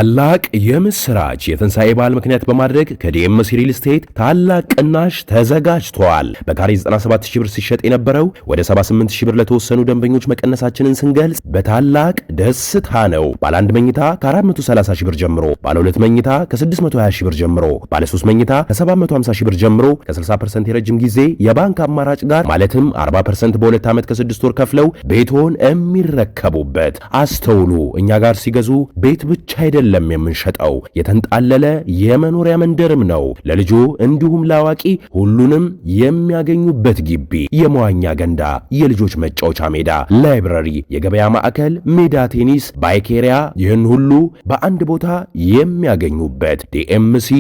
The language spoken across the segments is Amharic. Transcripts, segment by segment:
ታላቅ የምስራች የትንሣኤ በዓል ምክንያት በማድረግ ከዲኤምሲ ሪል ስቴት ታላቅ ቅናሽ ተዘጋጅቷል። በካሬ 97000 ብር ሲሸጥ የነበረው ወደ 78000 ብር ለተወሰኑ ደንበኞች መቀነሳችንን ስንገልጽ በታላቅ ደስታ ነው። ባለ 1 መኝታ ከ430000 ብር ጀምሮ፣ ባለ 2 መኝታ ከ620000 ብር ጀምሮ፣ ባለ 3 መኝታ ከ750000 ብር ጀምሮ ከ60% የረጅም ጊዜ የባንክ አማራጭ ጋር ማለትም 40% በ2 ዓመት ከ6 ወር ከፍለው ቤቶን የሚረከቡበት። አስተውሉ፣ እኛ ጋር ሲገዙ ቤት ብቻ አይደለም የምንሸጠው፣ የተንጣለለ የመኖሪያ መንደርም ነው። ለልጆ እንዲሁም ለአዋቂ ሁሉንም የሚያገኙበት ግቢ፣ የመዋኛ ገንዳ፣ የልጆች መጫወቻ ሜዳ፣ ላይብረሪ፣ የገበያ ማዕከል፣ ሜዳ ቴኒስ፣ ባይኬሪያ፣ ይህን ሁሉ በአንድ ቦታ የሚያገኙበት ዲኤምሲ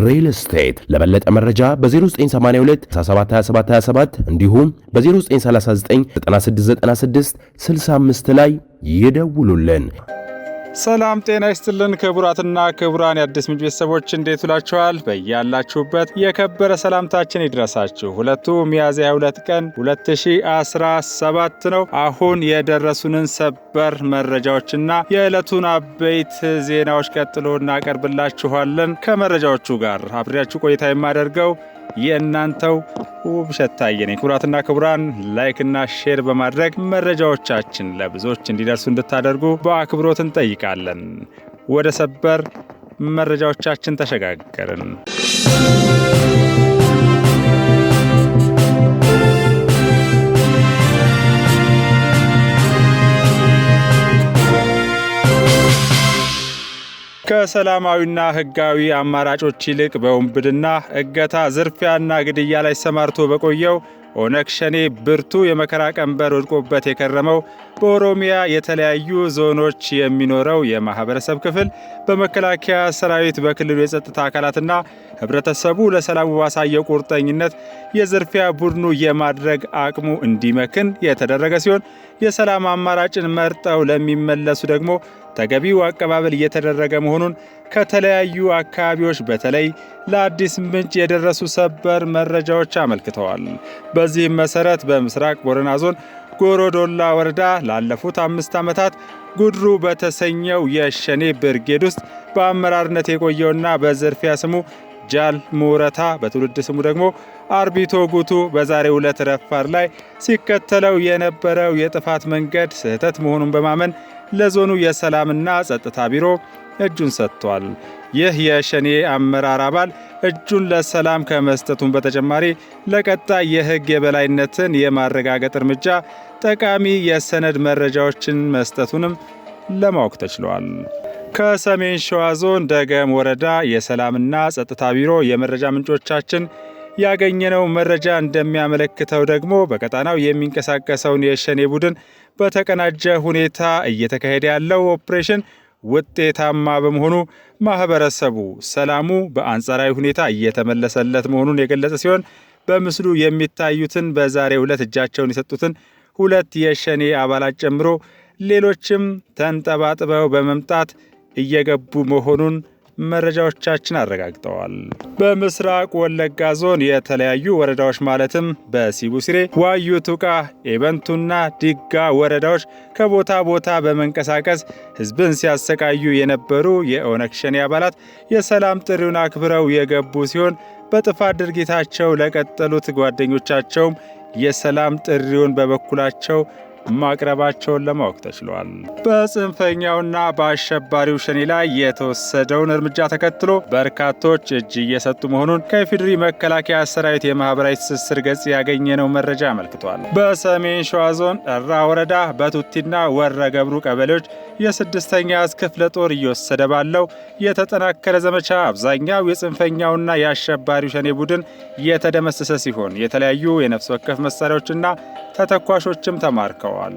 ሪል ስቴት። ለበለጠ መረጃ በ0982 172727 እንዲሁም በ0939 9696 65 ላይ ይደውሉልን። ሰላም ጤና ይስጥልን ክቡራትና ክቡራን የአዲስ ምንጭ ቤተሰቦች እንዴት ውላችኋል? በያላችሁበት የከበረ ሰላምታችን ይድረሳችሁ። ሁለቱ ሚያዝያ 22 ቀን 2017 ነው። አሁን የደረሱንን ሰበር መረጃዎችና የዕለቱን አበይት ዜናዎች ቀጥሎ እናቀርብላችኋለን። ከመረጃዎቹ ጋር አብሬያችሁ ቆይታ የማደርገው የእናንተው ውብሸት ታየ ነኝ። ክቡራትና ክቡራን ላይክና ሼር በማድረግ መረጃዎቻችን ለብዙዎች እንዲደርሱ እንድታደርጉ በአክብሮት እንጠይቃለን። ወደ ሰበር መረጃዎቻችን ተሸጋገርን። ከሰላማዊና ሕጋዊ አማራጮች ይልቅ በውንብድና እገታ፣ ዝርፊያና ግድያ ላይ ሰማርቶ በቆየው ኦነግ ሸኔ ብርቱ የመከራ ቀንበር ወድቆበት የከረመው በኦሮሚያ የተለያዩ ዞኖች የሚኖረው የማህበረሰብ ክፍል በመከላከያ ሰራዊት፣ በክልሉ የጸጥታ አካላትና ህብረተሰቡ ለሰላሙ ባሳየው ቁርጠኝነት የዝርፊያ ቡድኑ የማድረግ አቅሙ እንዲመክን የተደረገ ሲሆን የሰላም አማራጭን መርጠው ለሚመለሱ ደግሞ ተገቢው አቀባበል እየተደረገ መሆኑን ከተለያዩ አካባቢዎች በተለይ ለአዲስ ምንጭ የደረሱ ሰበር መረጃዎች አመልክተዋል። በዚህም መሰረት በምስራቅ ቦረና ዞን ጎሮዶላ ወረዳ ላለፉት 5 ዓመታት ጉድሩ በተሰኘው የሸኔ ብርጌድ ውስጥ በአመራርነት የቆየውና በዝርፊያ ስሙ ጃል ሙረታ በትውልድ ስሙ ደግሞ አርቢቶ ጉቱ በዛሬው ዕለት ረፋር ላይ ሲከተለው የነበረው የጥፋት መንገድ ስህተት መሆኑን በማመን ለዞኑ የሰላምና ጸጥታ ቢሮ እጁን ሰጥቷል። ይህ የሸኔ አመራር አባል እጁን ለሰላም ከመስጠቱን በተጨማሪ ለቀጣይ የሕግ የበላይነትን የማረጋገጥ እርምጃ ጠቃሚ የሰነድ መረጃዎችን መስጠቱንም ለማወቅ ተችሏል። ከሰሜን ሸዋ ዞን ደገም ወረዳ የሰላምና ጸጥታ ቢሮ የመረጃ ምንጮቻችን ያገኘነው መረጃ እንደሚያመለክተው ደግሞ በቀጣናው የሚንቀሳቀሰውን የሸኔ ቡድን በተቀናጀ ሁኔታ እየተካሄደ ያለው ኦፕሬሽን ውጤታማ በመሆኑ ማህበረሰቡ ሰላሙ በአንጻራዊ ሁኔታ እየተመለሰለት መሆኑን የገለጸ ሲሆን በምስሉ የሚታዩትን በዛሬው ዕለት እጃቸውን የሰጡትን 2 የሸኔ አባላት ጨምሮ ሌሎችም ተንጠባጥበው በመምጣት እየገቡ መሆኑን መረጃዎቻችን አረጋግጠዋል። በምስራቅ ወለጋ ዞን የተለያዩ ወረዳዎች ማለትም በሲቡሲሬ፣ ዋዩ ቱቃ፣ ኤበንቱና ዲጋ ወረዳዎች ከቦታ ቦታ በመንቀሳቀስ ህዝብን ሲያሰቃዩ የነበሩ የኦነግ ሸኔ አባላት የሰላም ጥሪውን አክብረው የገቡ ሲሆን በጥፋት ድርጊታቸው ለቀጠሉት ጓደኞቻቸውም የሰላም ጥሪውን በበኩላቸው ማቅረባቸውን ለማወቅ ተችሏል። በጽንፈኛውና በአሸባሪው ሸኔ ላይ የተወሰደውን እርምጃ ተከትሎ በርካቶች እጅ እየሰጡ መሆኑን ከኢፌዴሪ መከላከያ ሰራዊት የማህበራዊ ትስስር ገጽ ያገኘነው መረጃ አመልክቷል። በሰሜን ሸዋ ዞን ጠራ ወረዳ በቱቲና ወረ ገብሩ ቀበሌዎች የ6ኛ ክፍለ ጦር እየወሰደ ባለው የተጠናከረ ዘመቻ አብዛኛው የጽንፈኛውና የአሸባሪው ሸኔ ቡድን የተደመሰሰ ሲሆን የተለያዩ የነፍስ ወከፍ መሳሪያዎችና ተተኳሾችም ተማርከዋል።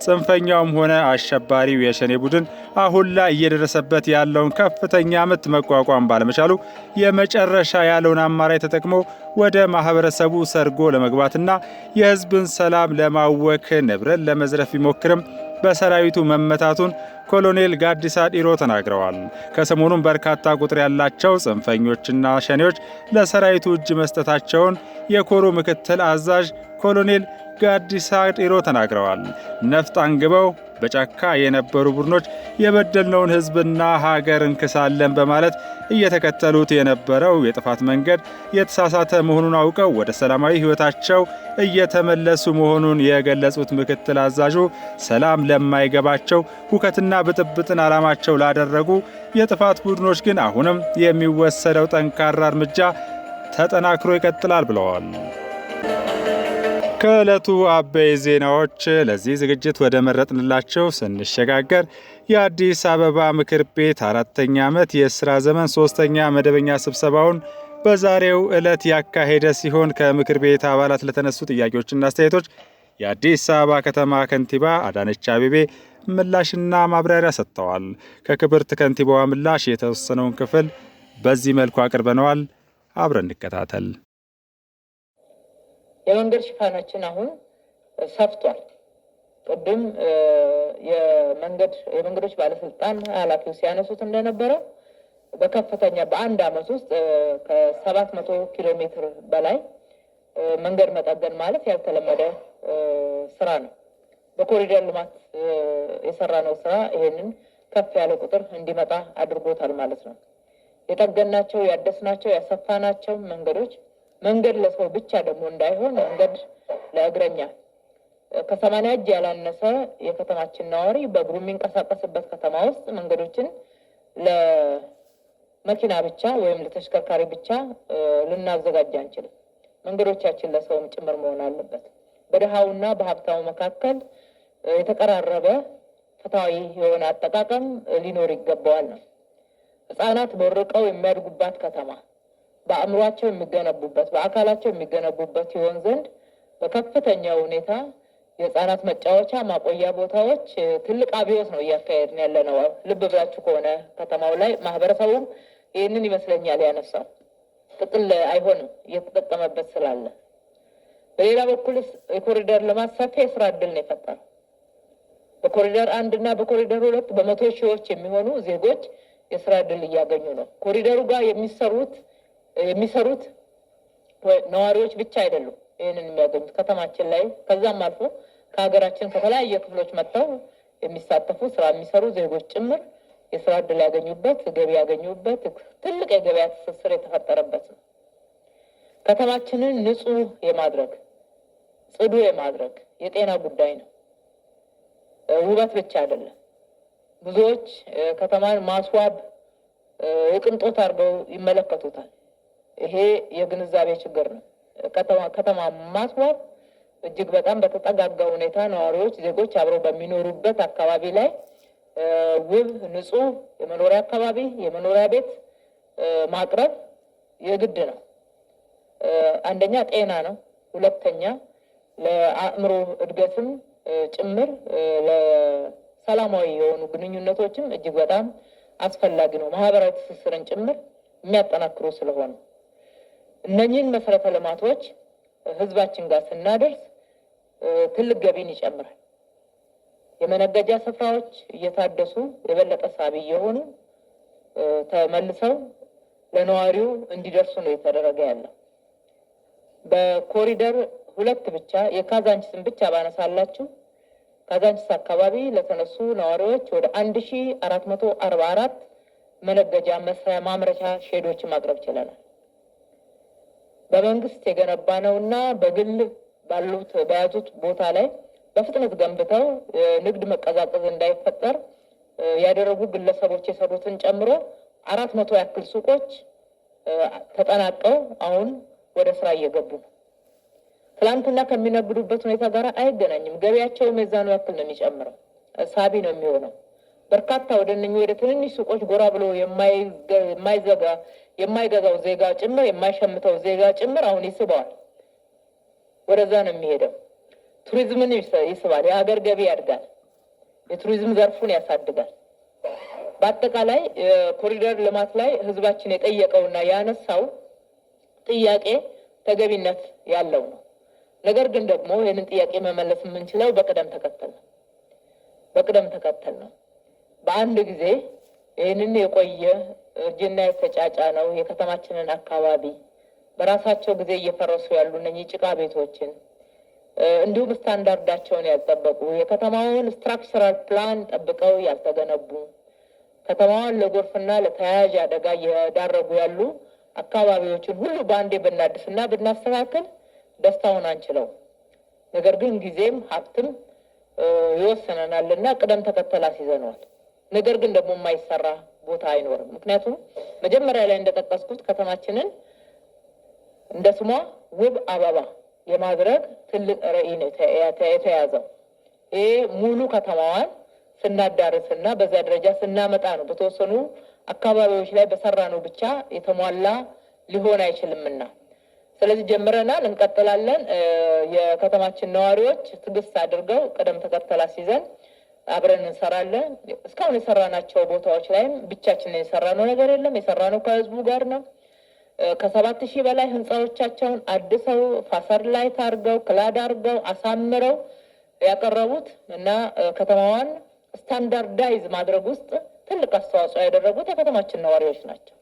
ጽንፈኛውም ሆነ አሸባሪው የሸኔ ቡድን አሁን ላይ እየደረሰበት ያለውን ከፍተኛ ምት መቋቋም ባለመቻሉ የመጨረሻ ያለውን አማራጭ ተጠቅሞ ወደ ማህበረሰቡ ሰርጎ ለመግባትና የህዝብን ሰላም ለማወክ ንብረት ለመዝረፍ ቢሞክርም በሰራዊቱ መመታቱን ኮሎኔል ጋዲሳ ዲሮ ተናግረዋል። ከሰሞኑም በርካታ ቁጥር ያላቸው ጽንፈኞችና ሸኔዎች ለሰራዊቱ እጅ መስጠታቸውን የኮሮ ምክትል አዛዥ ኮሎኔል ጋዲሳ ዲሮ ተናግረዋል። ነፍጥ አንግበው በጫካ የነበሩ ቡድኖች የበደልነውን ሕዝብና ሀገር እንክሳለን በማለት እየተከተሉት የነበረው የጥፋት መንገድ የተሳሳተ መሆኑን አውቀው ወደ ሰላማዊ ሕይወታቸው እየተመለሱ መሆኑን የገለጹት ምክትል አዛዡ ሰላም ለማይገባቸው ሁከትና ብጥብጥን ዓላማቸው ላደረጉ የጥፋት ቡድኖች ግን አሁንም የሚወሰደው ጠንካራ እርምጃ ተጠናክሮ ይቀጥላል ብለዋል። ከዕለቱ አበይ ዜናዎች ለዚህ ዝግጅት ወደ መረጥንላቸው ስንሸጋገር የአዲስ አበባ ምክር ቤት 4ኛ ዓመት የሥራ ዘመን 3ኛ መደበኛ ስብሰባውን በዛሬው ዕለት ያካሄደ ሲሆን ከምክር ቤት አባላት ለተነሱ ጥያቄዎችና አስተያየቶች የአዲስ አበባ ከተማ ከንቲባ አዳነች አቤቤ ምላሽና ማብራሪያ ሰጥተዋል። ከክብርት ከንቲባዋ ምላሽ የተወሰነውን ክፍል በዚህ መልኩ አቅርበነዋል። አብረን እንከታተል። የመንገድ ሽፋናችን አሁን ሰፍቷል። ቅድም የመንገዶች ባለስልጣን ኃላፊው ሲያነሱት እንደነበረው በከፍተኛ በአንድ ዓመት ውስጥ ከ700 ኪሎ ሜትር በላይ መንገድ መጠገን ማለት ያልተለመደ ስራ ነው። በኮሪደር ልማት የሰራነው ስራ ይሄንን ከፍ ያለ ቁጥር እንዲመጣ አድርጎታል ማለት ነው። የጠገናቸው፣ ያደስናቸው፣ ያሰፋናቸው መንገዶች መንገድ ለሰው ብቻ ደግሞ እንዳይሆን መንገድ ለእግረኛ ከ80 እጅ ያላነሰ የከተማችን ነዋሪ በእግሩ የሚንቀሳቀስበት ከተማ ውስጥ መንገዶችን ለመኪና ብቻ ወይም ለተሽከርካሪ ብቻ ልናዘጋጅ አንችልም። መንገዶቻችን ለሰውም ጭምር መሆን አለበት። በድሃውና በሀብታሙ መካከል የተቀራረበ ፍትሃዊ የሆነ አጠቃቀም ሊኖር ይገባዋል ነው። ሕፃናት በርቀው የሚያድጉባት ከተማ በአእምሯቸው የሚገነቡበት በአካላቸው የሚገነቡበት ይሆን ዘንድ በከፍተኛ ሁኔታ የሕፃናት መጫወቻ ማቆያ ቦታዎች ትልቅ አብዮት ነው እያካሄድን ያለ ነው። ልብ ብላችሁ ከሆነ ከተማው ላይ ማህበረሰቡም ይህንን ይመስለኛል ያነሳው። ጥቅል አይሆንም እየተጠቀመበት ስላለ። በሌላ በኩል የኮሪደር ልማት ሰፊ የስራ እድል ነው የፈጠረው። በኮሪደር 1 እና በኮሪደር 2 በመቶ ሺዎች የሚሆኑ ዜጎች የስራ እድል እያገኙ ነው። ኮሪደሩ ጋር የሚሰሩት ነዋሪዎች ብቻ አይደሉም ይህንን የሚያገኙት ከተማችን ላይ ከዛም አልፎ ከሀገራችን ከተለያየ ክፍሎች መጥተው የሚሳተፉ ስራ የሚሰሩ ዜጎች ጭምር የስራ እድል ያገኙበት፣ ገቢ ያገኙበት፣ ትልቅ የገበያ ትስስር የተፈጠረበት ነው። ከተማችንን ንጹህ የማድረግ ጽዱ የማድረግ የጤና ጉዳይ ነው። ውበት ብቻ አይደለም። ብዙዎች ከተማን ማስዋብ የቅንጦት አድርገው ይመለከቱታል። ይሄ የግንዛቤ ችግር ነው። ከተማ ማስዋብ እጅግ በጣም በተጠጋጋ ሁኔታ ነዋሪዎች፣ ዜጎች አብረው በሚኖሩበት አካባቢ ላይ ውብ ንጹህ የመኖሪያ አካባቢ የመኖሪያ ቤት ማቅረብ የግድ ነው። አንደኛ ጤና ነው። ሁለተኛ ለአእምሮ እድገትም ጭምር ለሰላማዊ የሆኑ ግንኙነቶችም እጅግ በጣም አስፈላጊ ነው። ማህበራዊ ትስስርን ጭምር የሚያጠናክሩ ስለሆነ እነኚህን መሰረተ ልማቶች ህዝባችን ጋር ስናደርስ ትልቅ ገቢን ይጨምራል። የመነገጃ ስፍራዎች እየታደሱ የበለጠ ሳቢ የሆኑ ተመልሰው ለነዋሪው እንዲደርሱ ነው የተደረገ ያለው። በኮሪደር 2 ብቻ የካዛንቺስን ብቻ ባነሳላችሁ ካዛንቺስ አካባቢ ለተነሱ ነዋሪዎች ወደ 1444 መነገጃ መስሪያ ማምረቻ ሼዶችን ማቅረብ ችለናል። በመንግስት የገነባ ነውና በግል በያዙት ቦታ ላይ በፍጥነት ገንብተው ንግድ መቀዛቀዝ እንዳይፈጠር ያደረጉ ግለሰቦች የሰሩትን ጨምሮ 400 ያክል ሱቆች ተጠናቀው አሁን ወደ ስራ እየገቡ ነው። ትላንትና ከሚነግዱበት ሁኔታ ጋር አይገናኝም። ገበያቸውም የዛኑ ያክል ነው የሚጨምረው፣ ሳቢ ነው የሚሆነው። በርካታ ወደ ትንንሽ ሱቆች ጎራ ብሎ የማይገዛው ዜጋ ጭምር የማይሸምተው ዜጋ ጭምር አሁን ይስበዋል። ወደዛ ነው የሚሄደው። ቱሪዝምን ይስባል። የሀገር ገቢ ያድጋል። የቱሪዝም ዘርፉን ያሳድጋል። በአጠቃላይ ኮሪደር ልማት ላይ ህዝባችን የጠየቀውና ያነሳው ጥያቄ ተገቢነት ያለው ነው። ነገር ግን ደግሞ ይህንን ጥያቄ መመለስ የምንችለው በቅደም ተከተል ነው። በአንድ ጊዜ ይህንን የቆየ እርጅና የተጫጫ ነው የከተማችንን አካባቢ በራሳቸው ጊዜ እየፈረሱ ያሉ እነኚህ ጭቃ ቤቶችን እንዲሁም ስታንዳርዳቸውን ያልጠበቁ የከተማውን ስትራክቸራል ፕላን ጠብቀው ያልተገነቡ ከተማዋን ለጎርፍና ለተያያዥ አደጋ እየዳረጉ ያሉ አካባቢዎችን ሁሉ በአንዴ ብናድስና ብናስተካክል ደስታውን አንችለው። ነገር ግን ጊዜም ሀብትም ይወሰነናልና ቅደም ተከተል አስይዘነዋል። ነገር ግን ደግሞ የማይሰራ ቦታ አይኖርም። ምክንያቱም መጀመሪያ ላይ እንደጠቀስኩት ከተማችንን እንደ ስሟ ውብ አበባ የማድረግ ትልቅ ራዕይ ነው የተያዘው። ይሄ ሙሉ ከተማዋን ስናዳርስና በዛ ደረጃ ስናመጣ ነው። በተወሰኑ አካባቢዎች ላይ በሰራነው ብቻ የተሟላ ሊሆን አይችልምና፣ ስለዚህ ጀምረናል፣ እንቀጥላለን። የከተማችን ነዋሪዎች ትዕግስት አድርገው ቅደም ተከተል አስይዘን አብረን እንሰራለን። እስካሁን የሰራናቸው ቦታዎች ላይም ብቻችንን የሰራነው ነገር የለም። የሰራነው ከህዝቡ ጋር ነው። ከ7,000 በላይ ህንፃዎቻቸውን አድሰው ፋሰር ላይ ታርገው ክላድ አርገው አሳምረው ያቀረቡት እና ከተማዋን ስታንዳርዳይዝ ማድረግ ውስጥ ትልቅ አስተዋጽኦ ያደረጉት የከተማችን ነዋሪዎች ናቸው።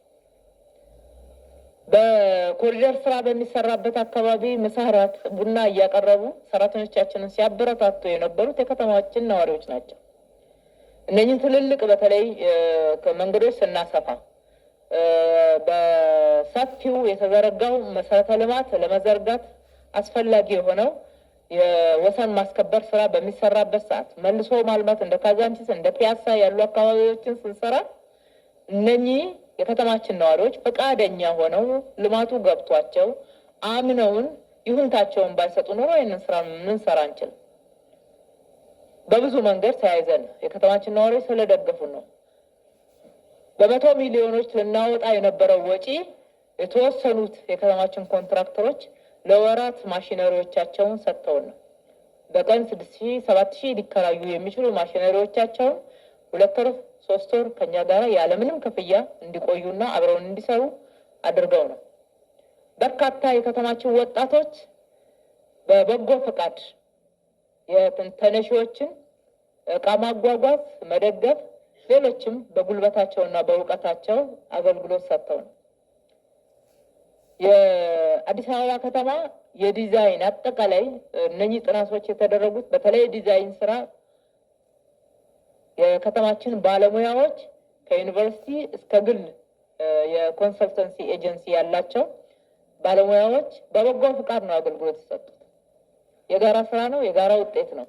በኮሪደር ስራ በሚሰራበት አካባቢ ምሳ፣ እራት፣ ቡና እያቀረቡ ሰራተኞቻችንን ሲያበረታቱ የነበሩት የከተማችን ነዋሪዎች ናቸው። እነኝህን ትልልቅ በተለይ መንገዶች ስናሰፋ በሰፊው የተዘረጋው መሰረተ ልማት ለመዘርጋት አስፈላጊ የሆነው የወሰን ማስከበር ስራ በሚሰራበት ሰዓት መልሶ ማልማት እንደ ካዛንቺስ እንደ ፒያሳ ያሉ አካባቢዎችን ስንሰራ እነኚህ የከተማችን ነዋሪዎች ፈቃደኛ ሆነው ልማቱ ገብቷቸው አምነውን ይሁንታቸውን ባይሰጡ ኖሮ ይህንን ስራ ምንሰራ አንችልም። በብዙ መንገድ ተያይዘን የከተማችን ነዋሪዎች ስለደገፉን ነው። በመቶ ሚሊዮኖች ልናወጣ የነበረው ወጪ የተወሰኑት የከተማችን ኮንትራክተሮች ለወራት ማሽነሪዎቻቸውን ሰጥተውን ነው። በቀን 6,000 7,000 ሊከራዩ የሚችሉ ማሽነሪዎቻቸውን 2 ወር 3 ወር ከኛ ጋር ያለምንም ክፍያ እንዲቆዩና አብረውን እንዲሰሩ አድርገው ነው። በርካታ የከተማችን ወጣቶች በበጎ ፈቃድ የተነሺዎችን እቃ ማጓጓዝ፣ መደገፍ፣ ሌሎችም በጉልበታቸውና በእውቀታቸው አገልግሎት ሰጥተው ነው። የአዲስ አበባ ከተማ የዲዛይን አጠቃላይ እነኚህ ጥናቶች የተደረጉት በተለይ ዲዛይን ስራ የከተማችን ባለሙያዎች ከዩኒቨርሲቲ እስከ ግል የኮንሰልተንሲ ኤጀንሲ ያላቸው ባለሙያዎች በበጎ ፍቃድ ነው አገልግሎት የሰጡት። የጋራ ስራ ነው፣ የጋራ ውጤት ነው።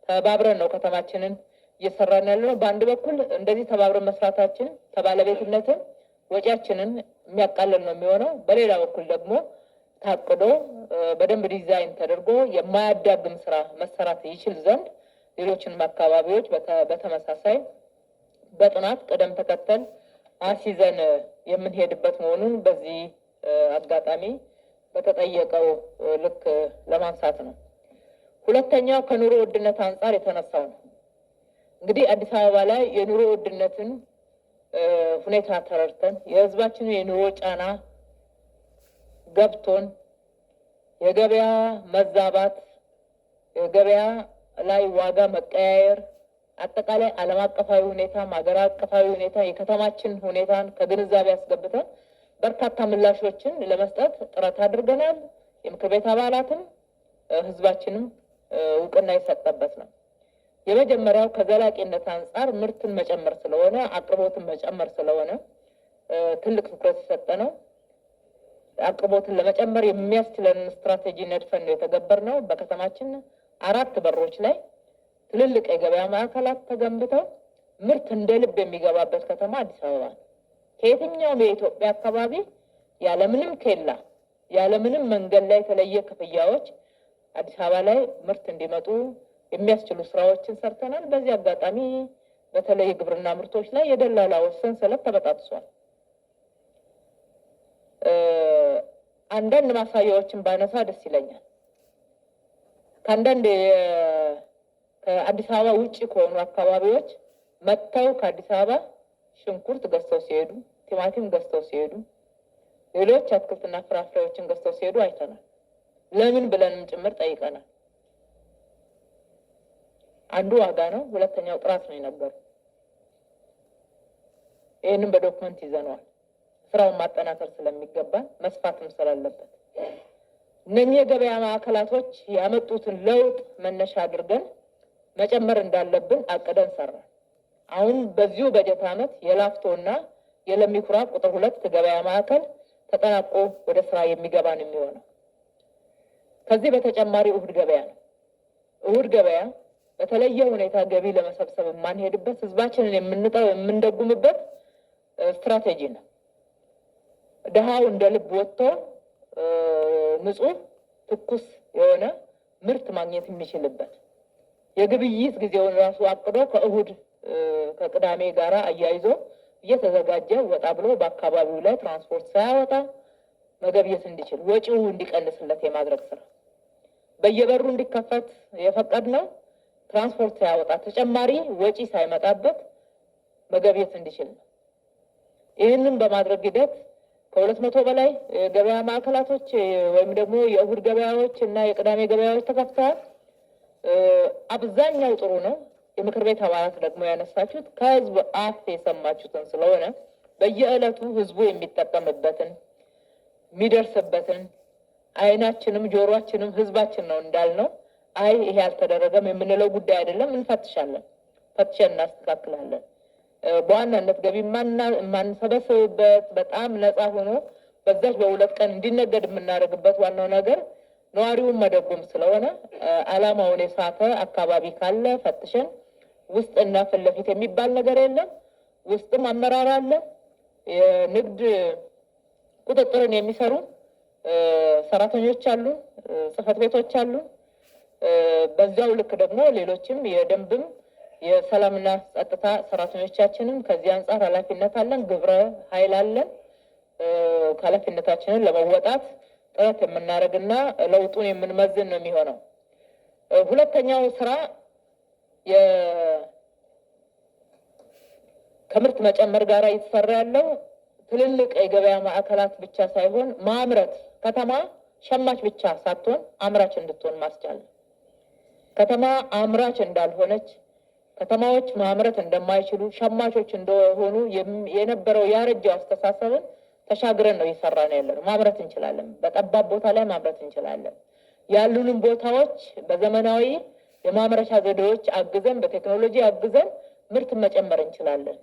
ተባብረን ነው ከተማችንን እየሰራን ያለ ነው። በአንድ በኩል እንደዚህ ተባብረን መስራታችን ከባለቤትነትም ወጪያችንን የሚያቃልል ነው የሚሆነው። በሌላ በኩል ደግሞ ታቅዶ በደንብ ዲዛይን ተደርጎ የማያዳግም ስራ መሰራት ይችል ዘንድ ሌሎችንም አካባቢዎች በተመሳሳይ በጥናት ቅደም ተከተል አስይዘን የምንሄድበት መሆኑን በዚህ አጋጣሚ በተጠየቀው ልክ ለማንሳት ነው። ሁለተኛው ከኑሮ ውድነት አንጻር የተነሳው ነው። እንግዲህ አዲስ አበባ ላይ የኑሮ ውድነትን ሁኔታ ተረድተን የህዝባችን የኑሮ ጫና ገብቶን የገበያ መዛባት፣ የገበያ ላይ ዋጋ መቀያየር፣ አጠቃላይ ዓለም አቀፋዊ ሁኔታ፣ ሀገር አቀፋዊ ሁኔታ፣ የከተማችን ሁኔታን ከግንዛቤ አስገብተን በርካታ ምላሾችን ለመስጠት ጥረት አድርገናል። የምክር ቤት አባላትም ህዝባችንም እውቅና የሰጠበት ነው። የመጀመሪያው ከዘላቂነት አንጻር ምርትን መጨመር ስለሆነ አቅርቦትን መጨመር ስለሆነ ትልቅ ትኩረት የሰጠ ነው። አቅርቦትን ለመጨመር የሚያስችለን ስትራቴጂ ነድፈን ነው የተገበርነው። በከተማችን 4 በሮች ላይ ትልልቅ የገበያ ማዕከላት ተገንብተው ምርት እንደ ልብ የሚገባበት ከተማ አዲስ አበባ ነው። ከየትኛውም የኢትዮጵያ አካባቢ ያለምንም ኬላ ያለምንም መንገድ ላይ የተለየ ክፍያዎች አዲስ አበባ ላይ ምርት እንዲመጡ የሚያስችሉ ስራዎችን ሰርተናል። በዚህ አጋጣሚ በተለይ የግብርና ምርቶች ላይ የደላላዎች ሰንሰለት ተበጣጥሷል። አንዳንድ ማሳያዎችን ባነሳ ደስ ይለኛል። ከአንዳንድ ከአዲስ አበባ ውጭ ከሆኑ አካባቢዎች መጥተው ከአዲስ አበባ ሽንኩርት ገዝተው ሲሄዱ፣ ቲማቲም ገዝተው ሲሄዱ፣ ሌሎች አትክልትና ፍራፍሬዎችን ገዝተው ሲሄዱ አይተናል። ለምን ብለንም ጭምር ጠይቀናል። አንዱ ዋጋ ነው፣ ሁለተኛው ጥራት ነው የነበሩ። ይህንም በዶክመንት ይዘነዋል። ስራውን ማጠናከር ስለሚገባን መስፋትም ስላለበት እነኚህ የገበያ ማዕከላቶች ያመጡትን ለውጥ መነሻ አድርገን መጨመር እንዳለብን አቅደን ሰራን። አሁን በዚሁ በጀት ዓመት የላፍቶና የለሚ ኩራ ቁጥር 2 ገበያ ማዕከል ተጠናቆ ወደ ስራ የሚገባ ነው የሚሆነው። ከዚህ በተጨማሪ እሁድ ገበያ ነው። እሁድ ገበያ በተለየ ሁኔታ ገቢ ለመሰብሰብ የማንሄድበት ህዝባችንን የምንደጉምበት ስትራቴጂ ነው። ድሃው እንደ ልብ ወጥቶ ንጹህ ትኩስ የሆነ ምርት ማግኘት የሚችልበት የግብይት ጊዜውን ራሱ አቅዶ ከእሁድ ከቅዳሜ ጋራ አያይዞ እየተዘጋጀ ወጣ ብሎ በአካባቢው ላይ ትራንስፖርት ሳያወጣ መገብየት እንዲችል ወጪው እንዲቀንስለት የማድረግ ስራ በየበሩ እንዲከፈት የፈቀድነው ትራንስፖርት ሳያወጣ ተጨማሪ ወጪ ሳይመጣበት መገብየት እንዲችል ነው። ይህንን በማድረግ ሂደት ከ200 በላይ ገበያ ማዕከላቶች ወይም ደግሞ የእሁድ ገበያዎች እና የቅዳሜ ገበያዎች ተከፍተዋል። አብዛኛው ጥሩ ነው። የምክር ቤት አባላት ደግሞ ያነሳችሁት ከህዝብ አፍ የሰማችሁትን ስለሆነ በየዕለቱ ህዝቡ የሚጠቀምበትን የሚደርስበትን አይናችንም ጆሮአችንም ህዝባችን ነው እንዳልነው አይ ይሄ አልተደረገም የምንለው ጉዳይ አይደለም። እንፈትሻለን፣ ፈትሸን እናስተካክላለን። በዋናነት ገቢ የማንሰበስብበት በጣም ነፃ ሆኖ በዛች በሁለት ቀን እንዲነገድ የምናደርግበት ዋናው ነገር ነዋሪውን መደጎም ስለሆነ ዓላማውን የሳተ አካባቢ ካለ ፈትሸን ውስጥና ፊት ለፊት የሚባል ነገር የለም። ውስጥም አመራር አለ። የንግድ ቁጥጥርን የሚሰሩ ሰራተኞች አሉ፣ ጽህፈት ቤቶች አሉ። በዛው ልክ ደግሞ ሌሎችም የደንብም የሰላምና ጸጥታ ሰራተኞቻችንም ከዚህ አንጻር ኃላፊነት አለን፣ ግብረ ኃይል አለን። ኃላፊነታችንን ለመወጣት ጥረት የምናደርግና ለውጡን የምንመዝን ነው የሚሆነው። ሁለተኛው ስራ ከምርት መጨመር ጋር እየተሰራ ያለው ትልልቅ የገበያ ማዕከላት ብቻ ሳይሆን ማምረት ከተማ ሸማች ብቻ ሳትሆን አምራች እንድትሆን ማስቻል። ከተማ አምራች እንዳልሆነች ከተማዎች ማምረት እንደማይችሉ ሸማቾች እንደሆኑ የነበረው ያረጀው አስተሳሰብን ተሻግረን ነው እየሰራን ያለነው። ማምረት እንችላለን። በጠባብ ቦታ ላይ ማምረት እንችላለን። ያሉንም ቦታዎች በዘመናዊ የማምረቻ ዘዴዎች አግዘን በቴክኖሎጂ አግዘን ምርት መጨመር እንችላለን።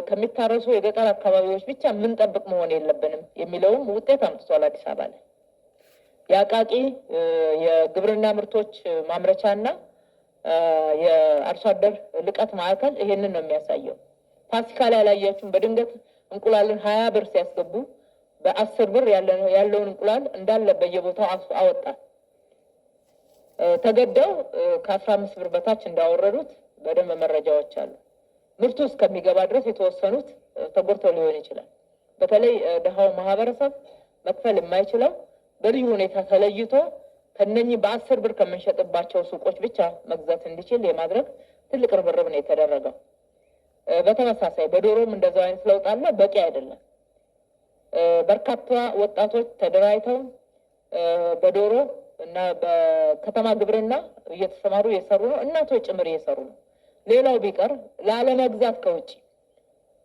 ከሚታረሱ የገጠር አካባቢዎች ብቻ የምንጠብቅ መሆን የለብንም የሚለውም ውጤት አምጥቷል። አዲስ አበባ ላይ የአቃቂ የግብርና ምርቶች ማምረቻና የአርሶ አደር ልቀት ማዕከል ይሄንን ነው የሚያሳየው። ፋሲካ ላይ ያላያችሁም በድንገት እንቁላልን 20 ብር ሲያስገቡ በ10 ብር ያለውን እንቁላል እንዳለ በየቦታው አወጣ። ተገደው ከ15 ብር በታች እንዳወረዱት በደንብ መረጃዎች አሉ። ምርቱ እስከሚገባ ድረስ የተወሰኑት ተጎድተው ሊሆን ይችላል። በተለይ ደሃው ማህበረሰብ መክፈል የማይችለው በልዩ ሁኔታ ተለይቶ ከነኚህ በ10 ብር ከምንሸጥባቸው ሱቆች ብቻ መግዛት እንዲችል የማድረግ ትልቅ ርብርብ ነው የተደረገው። በተመሳሳይ በዶሮም እንደዛው አይነት ለውጥ አለ። በቂ አይደለም። በርካታ ወጣቶች ተደራጅተው በዶሮ እና በከተማ ግብርና እየተሰማሩ እየሰሩ ነው። እናቶች ጭምር እየሰሩ ነው። ሌላው ቢቀር ላለመግዛት ከውጭ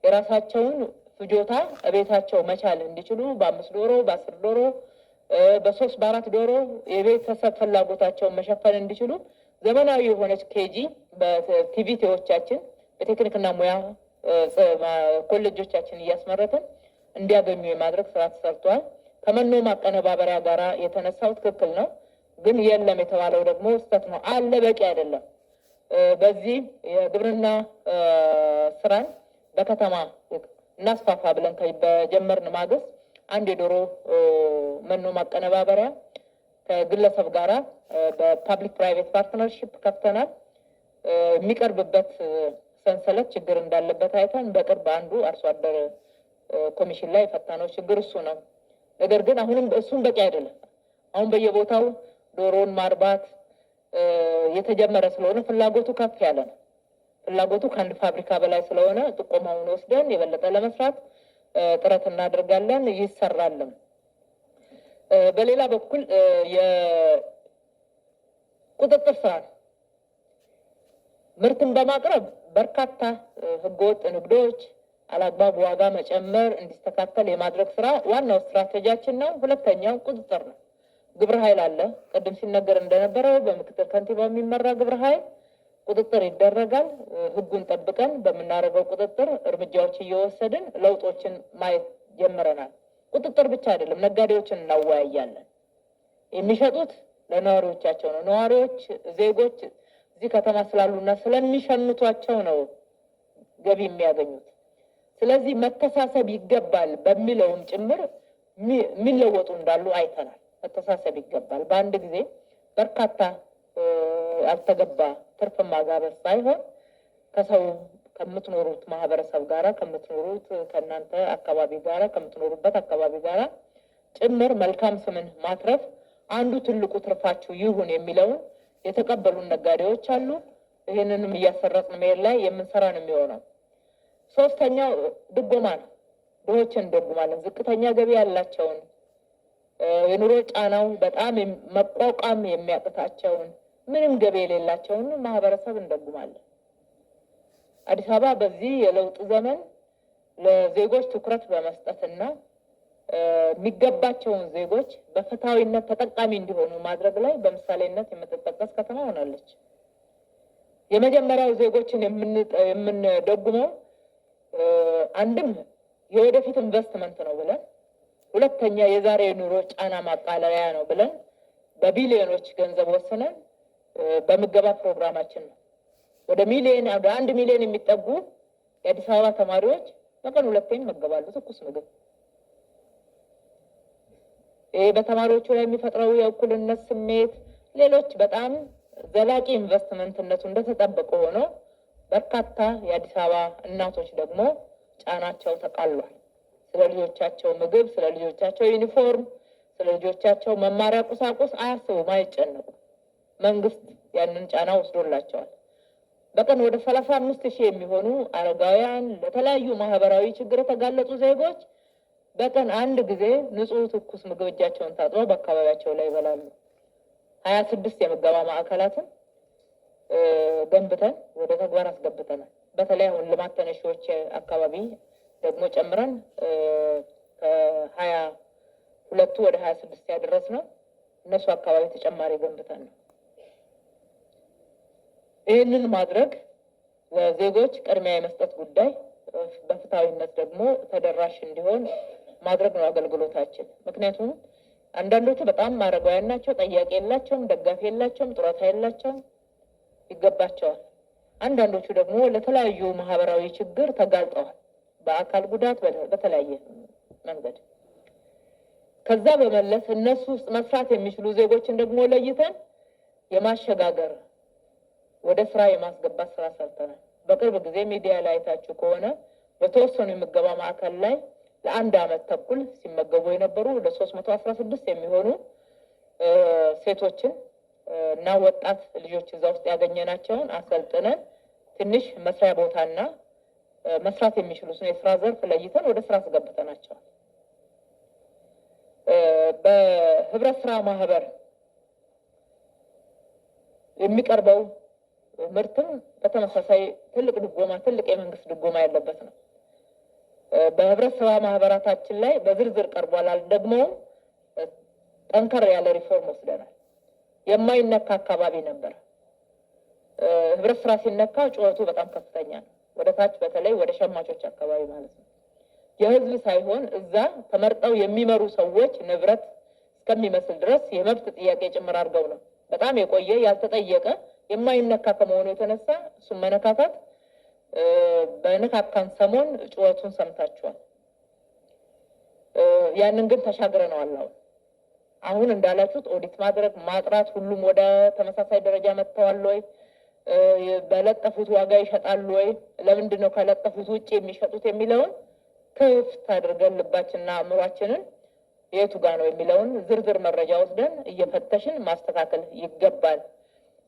የራሳቸውን ፍጆታ እቤታቸው መቻል እንዲችሉ በ5 ዶሮ፣ በ10 ዶሮ፣ በ3 በ4 ዶሮ የቤተሰብ ፍላጎታቸውን መሸፈን እንዲችሉ ዘመናዊ የሆነች ኬጂ በቲቪቲዎቻችን በቴክኒክና ሙያ ኮሌጆቻችን እያስመረትን እንዲያገኙ የማድረግ ስራ ተሰርቷል። ከመኖ ማቀነባበሪያ ጋር የተነሳው ትክክል ነው፣ ግን የለም የተባለው ደግሞ ስህተት ነው። አለ፣ በቂ አይደለም። በዚህ የግብርና ስራን በከተማ እናስፋፋ ብለን በጀመርን ማግስት አንድ የዶሮ መኖ ማቀነባበሪያ ከግለሰብ ጋራ በፓብሊክ ፕራይቬት ፓርትነርሺፕ ከፍተናል። የሚቀርብበት ሰንሰለት ችግር እንዳለበት አይተን በቅርብ አንዱ አርሶ አደር ኮሚሽን ላይ የፈታነው ችግር እሱ ነው። ነገር ግን አሁንም እሱም በቂ አይደለም። አሁን በየቦታው ዶሮን ማርባት የተጀመረ ስለሆነ ፍላጎቱ ከፍ ያለ ነው። ፍላጎቱ ከአንድ ፋብሪካ በላይ ስለሆነ ጥቆማውን ወስደን የበለጠ ለመስራት ጥረት እናደርጋለን፣ ይሰራልም። በሌላ በኩል የቁጥጥር ስራ ምርትን በማቅረብ በርካታ ህገወጥ ንግዶች፣ አላግባብ ዋጋ መጨመር እንዲስተካከል የማድረግ ስራ ዋናው ስትራቴጂያችን ነው። ሁለተኛው ቁጥጥር ነው። ግብረ ኃይል አለ። ቅድም ሲነገር እንደነበረው በምክትል ከንቲባ የሚመራ ግብረ ኃይል ቁጥጥር ይደረጋል። ህጉን ጠብቀን በምናደርገው ቁጥጥር እርምጃዎች እየወሰድን ለውጦችን ማየት ጀምረናል። ቁጥጥር ብቻ አይደለም፣ ነጋዴዎችን እናወያያለን። የሚሸጡት ለነዋሪዎቻቸው ነው። ነዋሪዎች ዜጎች እዚህ ከተማ ስላሉና ስለሚሸምቷቸው ነው ገቢ የሚያገኙት። ስለዚህ መተሳሰብ ይገባል በሚለውም ጭምር የሚለወጡ እንዳሉ አይተናል። መተሳሰብ ይገባል። በአንድ ጊዜ በርካታ ያልተገባ ትርፍ ማጋበስ ሳይሆን ከሰው ከምትኖሩት ማህበረሰብ ጋራ ከምትኖሩት ከእናንተ አካባቢ ጋራ ከምትኖሩበት አካባቢ ጋራ ጭምር መልካም ስምን ማትረፍ አንዱ ትልቁ ትርፋችሁ ይሁን የሚለውን የተቀበሉን ነጋዴዎች አሉ። ይህንንም እያሰረጽን መሄድ ላይ የምንሰራ ነው የሚሆነው። ሶስተኛው ድጎማ ነው። ድሆችን እንደጉማለን። ዝቅተኛ ገቢ ያላቸውን የኑሮ ጫናው በጣም መቋቋም የሚያቅታቸውን ምንም ገቢ የሌላቸውን ማህበረሰብ እንደጉማለን። አዲስ አበባ በዚህ የለውጥ ዘመን ለዜጎች ትኩረት በመስጠትና የሚገባቸውን ዜጎች በፍትሃዊነት ተጠቃሚ እንዲሆኑ ማድረግ ላይ በምሳሌነት የምትጠቀስ ከተማ ሆናለች። የመጀመሪያው ዜጎችን የምንደጉመው አንድም የወደፊት ኢንቨስትመንት ነው ብለን፣ ሁለተኛ የዛሬ ኑሮ ጫና ማቃለያ ነው ብለን በቢሊዮኖች ገንዘብ ወስነን በምገባ ፕሮግራማችን ነው ወደ 1 ሚሊዮን የሚጠጉ የአዲስ አበባ ተማሪዎች በቀን 2 ይመገባሉ ትኩስ ምግብ። ይሄ በተማሪዎቹ ላይ የሚፈጥረው የእኩልነት ስሜት፣ ሌሎች በጣም ዘላቂ ኢንቨስትመንትነቱ እንደተጠበቀ ሆኖ በርካታ የአዲስ አበባ እናቶች ደግሞ ጫናቸው ተቃሏል። ስለ ልጆቻቸው ምግብ፣ ስለ ልጆቻቸው ዩኒፎርም፣ ስለ ልጆቻቸው መማሪያ ቁሳቁስ አያስቡም፣ አይጨነቁም። መንግስት ያንን ጫና ወስዶላቸዋል። በቀን ወደ 35,000 የሚሆኑ አረጋውያን፣ ለተለያዩ ማህበራዊ ችግር የተጋለጡ ዜጎች በቀን አንድ ጊዜ ንጹህ ትኩስ ምግብ እጃቸውን ታጥበው በአካባቢያቸው ላይ ይበላሉ። 26 የምገባ ማዕከላትን ገንብተን ወደ ተግባር አስገብተናል። በተለይ አሁን ልማት ተነሺዎች አካባቢ ደግሞ ጨምረን ከ22 ወደ 26 ያደረስነው እነሱ አካባቢ ተጨማሪ ገንብተን ነው። ይህንን ማድረግ ለዜጎች ቅድሚያ የመስጠት ጉዳይ በፍትሃዊነት ደግሞ ተደራሽ እንዲሆን ማድረግ ነው አገልግሎታችን። ምክንያቱም አንዳንዶቹ በጣም አረጋውያን ናቸው፣ ጠያቂ የላቸውም፣ ደጋፊ የላቸውም፣ ጡረታ የላቸውም፣ ይገባቸዋል። አንዳንዶቹ ደግሞ ለተለያዩ ማህበራዊ ችግር ተጋልጠዋል፣ በአካል ጉዳት በተለያየ መንገድ። ከዛ በመለስ እነሱ ውስጥ መስራት የሚችሉ ዜጎችን ደግሞ ለይተን የማሸጋገር ወደ ስራ የማስገባት ስራ ሰርተናል። በቅርብ ጊዜ ሚዲያ ላይ አይታችሁ ከሆነ በተወሰኑ የምገባ ማዕከል ላይ ለ1 ዓመት ተኩል ሲመገቡ የነበሩ ወደ 316 የሚሆኑ ሴቶችን እና ወጣት ልጆች እዛ ውስጥ ያገኘናቸውን አሰልጥነን ትንሽ መስሪያ ቦታና መስራት የሚችሉት የስራ ዘርፍ ለይተን ወደ ስራ አስገብተናቸዋል። በህብረት ስራ ማህበር የሚቀርበው ምርትም በተመሳሳይ ትልቅ የመንግስት ድጎማ ያለበት ነው። በህብረት ስራ ማህበራታችን ላይ በዝርዝር ቀርቧል። ደግሞ ጠንከር ያለ ሪፎርም ወስደናል። የማይነካ አካባቢ ነበር። ህብረት ስራ ሲነካ ጩኸቱ በጣም ከፍተኛ ነው። ወደ ታች በተለይ ወደ ሸማቾች አካባቢ ማለት ነው። የህዝብ ሳይሆን እዛ ተመርጠው የሚመሩ ሰዎች ንብረት እስከሚመስል ድረስ የመብት ጥያቄ ጭምር አድርገው ነው። በጣም የቆየ ያልተጠየቀ የማይነካ ከመሆኑ የተነሳ እሱም መነካካት በነካካን ሰሞን ጩኸቱን ሰምታችኋል። ያንን ግን ተሻግረነዋል። አሁን እንዳላችሁት ኦዲት ማድረግ ማጥራት፣ ሁሉም ወደ ተመሳሳይ ደረጃ መጥተዋል ወይ? በለጠፉት ዋጋ ይሸጣሉ ወይ? ለምንድን ነው ከለጠፉት ውጭ የሚሸጡት የሚለውን ክፍት አድርገን ልባችንና አእምሯችንን የቱ ጋር ነው የሚለውን ዝርዝር መረጃ ወስደን እየፈተሽን ማስተካከል ይገባል።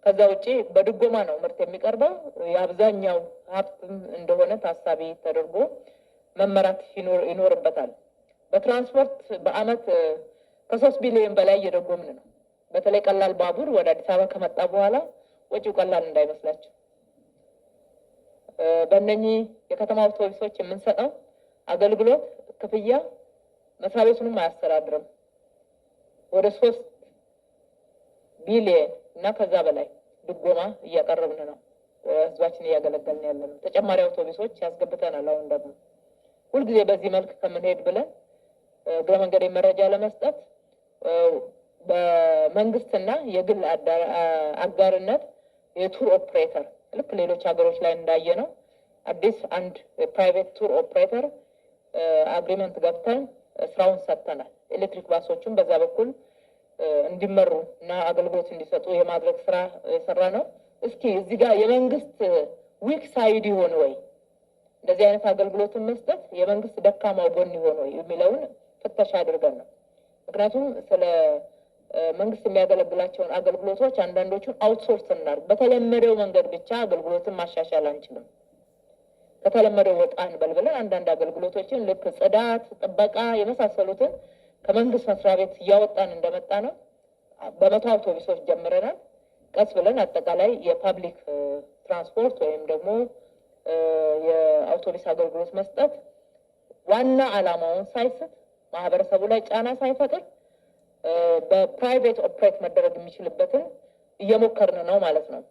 ከዛ ውጭ በድጎማ ነው ምርት የሚቀርበው። የአብዛኛው ሀብትም እንደሆነ ታሳቢ ተደርጎ መመራት ይኖርበታል። በትራንስፖርት በአመት ከ3 ቢሊዮን በላይ እየደጎምን ነው። በተለይ ቀላል ባቡር ወደ አዲስ አበባ ከመጣ በኋላ ወጪው ቀላል እንዳይመስላቸው። በእነኚህ የከተማ አውቶቡሶች የምንሰጠው አገልግሎት ክፍያ መስሪያ ቤቱንም አያስተዳድርም። ወደ 3 ቢሊየን እና ከዛ በላይ ድጎማ እያቀረብን ነው። ህዝባችን እያገለገልን ያለ ነው። ተጨማሪ አውቶቡሶች ያስገብተናል። አሁን ደግሞ ሁልጊዜ በዚህ መልክ ከምንሄድ ብለን እግረ መንገድ መረጃ ለመስጠት በመንግስትና የግል አጋርነት የቱር ኦፕሬተር ልክ ሌሎች ሀገሮች ላይ እንዳየ ነው አዲስ አንድ ፕራይቬት ቱር ኦፕሬተር አግሪመንት ገብተን ስራውን ሰጥተናል። ኤሌክትሪክ ባሶችን በዛ በኩል እንዲመሩ እና አገልግሎት እንዲሰጡ የማድረግ ስራ የሰራ ነው። እስኪ እዚህ ጋር የመንግስት ዊክ ሳይድ ይሆን ወይ እንደዚህ አይነት አገልግሎትን መስጠት የመንግስት ደካማው ጎን ይሆን ወይ የሚለውን ፍተሻ አድርገን ነው። ምክንያቱም ስለ መንግስት የሚያገለግላቸውን አገልግሎቶች አንዳንዶቹን አውትሶርስ እናድርግ። በተለመደው መንገድ ብቻ አገልግሎትን ማሻሻል አንችልም። ከተለመደው ወጣ እንበል ብለን አንዳንድ አገልግሎቶችን ልክ ጽዳት፣ ጥበቃ የመሳሰሉትን ከመንግስት መስሪያ ቤት እያወጣን እንደመጣ ነው። በ100 አውቶቡሶች ጀምረናል። ቀስ ብለን አጠቃላይ የፓብሊክ ትራንስፖርት ወይም ደግሞ የአውቶቡስ አገልግሎት መስጠት ዋና ዓላማውን ሳይስት ማህበረሰቡ ላይ ጫና ሳይፈጥር በፕራይቬት ኦፕሬት መደረግ የሚችልበትን እየሞከርን ነው ማለት ነው።